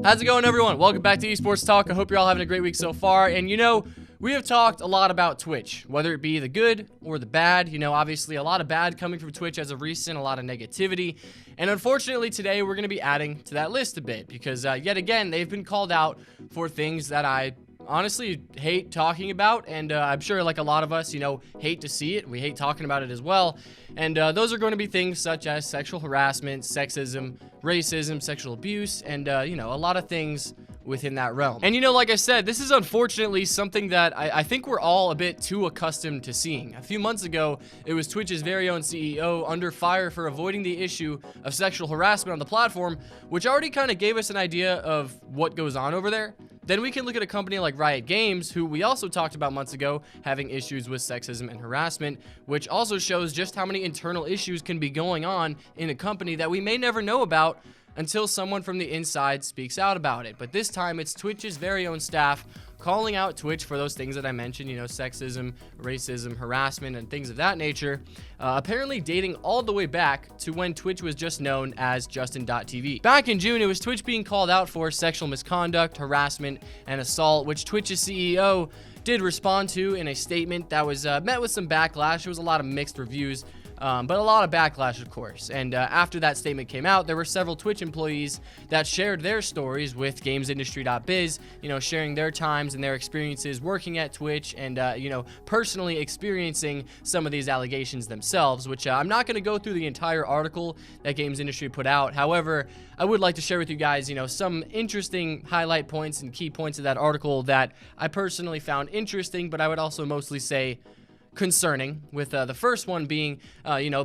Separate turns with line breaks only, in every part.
How's it going, everyone? Welcome back to Esports Talk. I hope you're all having a great week so far. And we have talked a lot about Twitch, whether it be the good or the bad. Obviously a lot of bad coming from Twitch as of recent, a lot of negativity. And unfortunately today we're going to be adding to that list a bit because yet again, they've been called out for things that I honestly hate talking about, and I'm sure like a lot of us, hate to see it. We hate talking about it as well. And those are going to be things such as sexual harassment, sexism, racism, sexual abuse, and a lot of things within that realm. And like I said, this is unfortunately something that I think we're all a bit too accustomed to seeing. A few months ago, it was Twitch's very own CEO under fire for avoiding the issue of sexual harassment on the platform, which already kind of gave us an idea of what goes on over there. Then we can look at a company like Riot Games, who we also talked about months ago, having issues with sexism and harassment, which also shows just how many internal issues can be going on in a company that we may never know about until someone from the inside speaks out about it. But this time, it's Twitch's very own staff calling out Twitch for those things that I mentioned, sexism, racism, harassment, and things of that nature, apparently dating all the way back to when Twitch was just known as Justin.tv. Back in June, it was Twitch being called out for sexual misconduct, harassment, and assault, which Twitch's CEO did respond to in a statement that was met with some backlash. It was a lot of mixed reviews, but a lot of backlash, of course. And after that statement came out, there were several Twitch employees that shared their stories with gamesindustry.biz, sharing their times and their experiences working at Twitch and, personally experiencing some of these allegations themselves, which I'm not going to go through the entire article that Games Industry put out. However, I would like to share with you guys, some interesting highlight points and key points of that article that I personally found interesting, but I would also mostly say concerning, with the first one being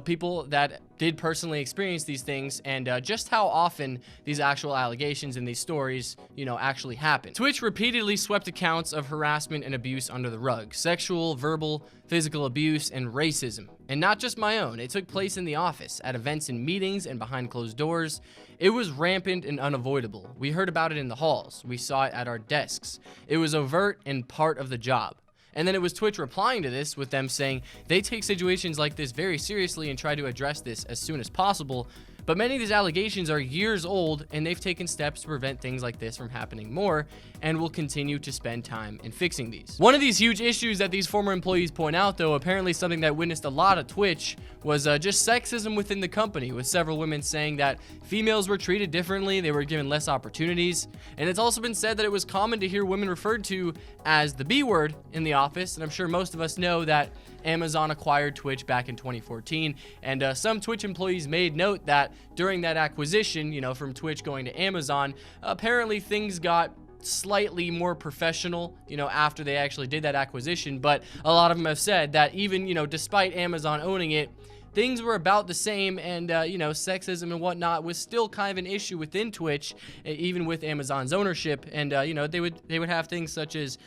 people that did personally experience these things and just how often these actual allegations and these stories actually happen. Twitch repeatedly swept accounts of harassment and abuse under the rug: sexual, verbal, physical abuse, and racism. And not just my own. It took place in the office, at events and meetings, and behind closed doors. It was rampant and unavoidable. We heard about it in the halls. We saw it at our desks. It was overt and part of the job. And then it was Twitch replying to this with them saying they take situations like this very seriously and try to address this as soon as possible. But many of these allegations are years old, and they've taken steps to prevent things like this from happening more, and will continue to spend time in fixing these. One of these huge issues that these former employees point out, though, apparently something that witnessed a lot of Twitch, was just sexism within the company, with several women saying that females were treated differently, they were given less opportunities. And it's also been said that it was common to hear women referred to as the B word in the office, and I'm sure most of us know that Amazon acquired Twitch back in 2014, and some Twitch employees made note that during that acquisition, from Twitch going to Amazon, apparently things got slightly more professional, after they actually did that acquisition. But a lot of them have said that even, despite Amazon owning it, things were about the same, and sexism and whatnot was still kind of an issue within Twitch, even with Amazon's ownership. And they would have things such as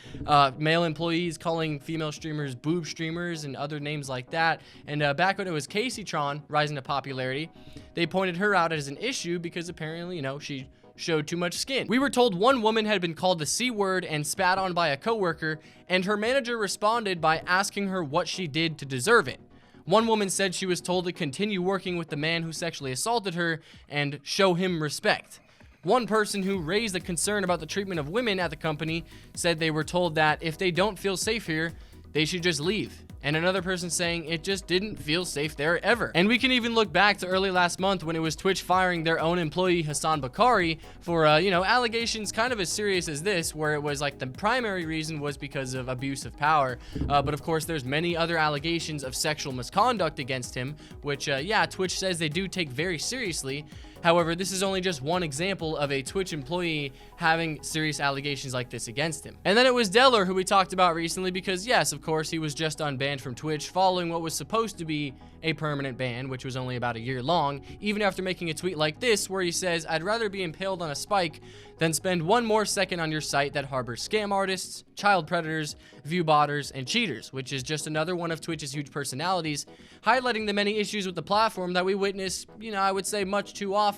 male employees calling female streamers boob streamers and other names like that. And back when it was CaseyTron rising to popularity, they pointed her out as an issue because apparently, she showed too much skin. We were told one woman had been called the C word and spat on by a coworker, and her manager responded by asking her what she did to deserve it. One woman said she was told to continue working with the man who sexually assaulted her and show him respect. One person who raised a concern about the treatment of women at the company said they were told that if they don't feel safe here, they should just leave. And another person saying it just didn't feel safe there ever. And we can even look back to early last month when it was Twitch firing their own employee Hassan Bakari for, allegations kind of as serious as this, where it was like the primary reason was because of abuse of power. But of course, there's many other allegations of sexual misconduct against him, which, Twitch says they do take very seriously. However, this is only just one example of a Twitch employee having serious allegations like this against him. And then it was Deller, who we talked about recently, because yes, of course, he was just unbanned from Twitch following what was supposed to be a permanent ban, which was only about a year long, even after making a tweet like this where he says, "I'd rather be impaled on a spike than spend one more second on your site that harbors scam artists, child predators, view botters, and cheaters," which is just another one of Twitch's huge personalities, highlighting the many issues with the platform that we witness, I would say much too often.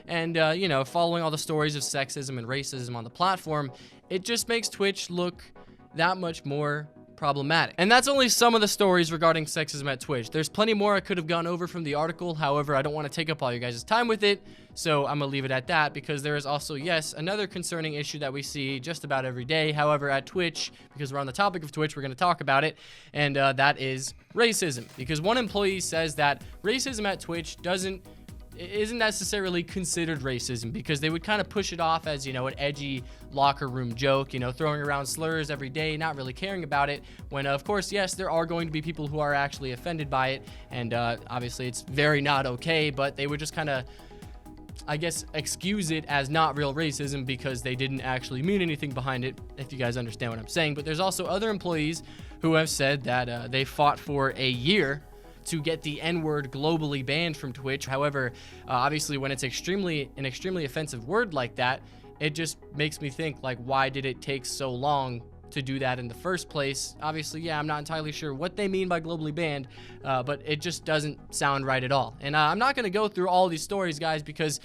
And, following all the stories of sexism and racism on the platform, it just makes Twitch look that much more problematic. And that's only some of the stories regarding sexism at Twitch. There's plenty more I could have gone over from the article. However, I don't want to take up all you guys' time with it, so I'm gonna leave it at that, because there is also, yes, another concerning issue that we see just about every day. However, at Twitch, because we're on the topic of Twitch, we're gonna talk about it, and that is racism. Because one employee says that racism at Twitch isn't necessarily considered racism, because they would kind of push it off as, you know, an edgy locker room joke, you know, throwing around slurs every day, not really caring about it, when of course, yes, there are going to be people who are actually offended by it, and obviously it's very not okay, but they would just kind of, I guess, excuse it as not real racism because they didn't actually mean anything behind it, if you guys understand what I'm saying. But there's also other employees who have said that they fought for a year to get the N-word globally banned from Twitch. However, obviously when it's an extremely offensive word like that, it just makes me think, like, why did it take so long to do that in the first place? Obviously, yeah, I'm not entirely sure what they mean by globally banned, but it just doesn't sound right at all. And I'm not gonna go through all these stories, guys, because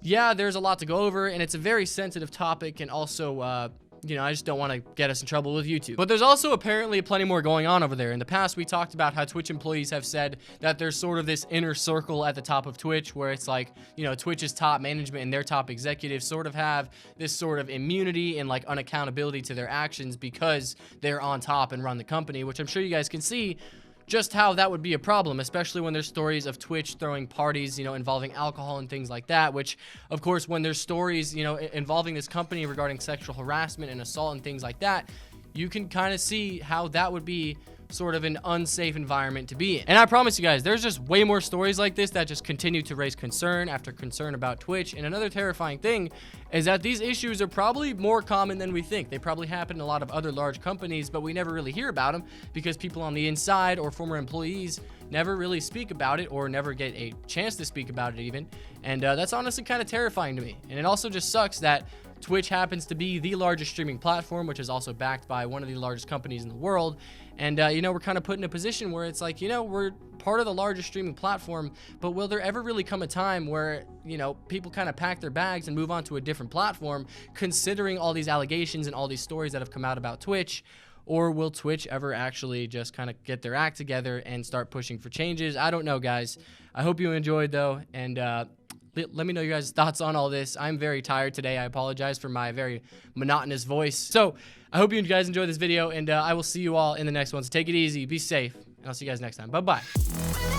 yeah, there's a lot to go over, and it's a very sensitive topic, and also, you know, I just don't want to get us in trouble with YouTube. But there's also apparently plenty more going on over there. In the past, we talked about how Twitch employees have said that there's sort of this inner circle at the top of Twitch where it's like, you know, Twitch's top management and their top executives sort of have this sort of immunity and like unaccountability to their actions because they're on top and run the company, which I'm sure you guys can see just how that would be a problem, especially when there's stories of Twitch throwing parties, you know, involving alcohol and things like that, which, of course, when there's stories, you know, involving this company regarding sexual harassment and assault and things like that, you can kind of see how that would be sort of an unsafe environment to be in. And I promise you guys, there's just way more stories like this that just continue to raise concern after concern about Twitch. And another terrifying thing is that these issues are probably more common than we think. They probably happen in a lot of other large companies, but we never really hear about them because people on the inside or former employees never really speak about it or never get a chance to speak about it even. And that's honestly kind of terrifying to me. And it also just sucks that Twitch happens to be the largest streaming platform, which is also backed by one of the largest companies in the world. And, you know, we're kind of put in a position where it's like, you know, we're part of the largest streaming platform, but will there ever really come a time where, you know, people kind of pack their bags and move on to a different platform, considering all these allegations and all these stories that have come out about Twitch? Or will Twitch ever actually just kind of get their act together and start pushing for changes? I don't know, guys. I hope you enjoyed, though, and let me know your guys' thoughts on all this. I'm very tired today. I apologize for my very monotonous voice. So I hope you guys enjoyed this video, and I will see you all in the next one. So take it easy, be safe, and I'll see you guys next time. Bye-bye.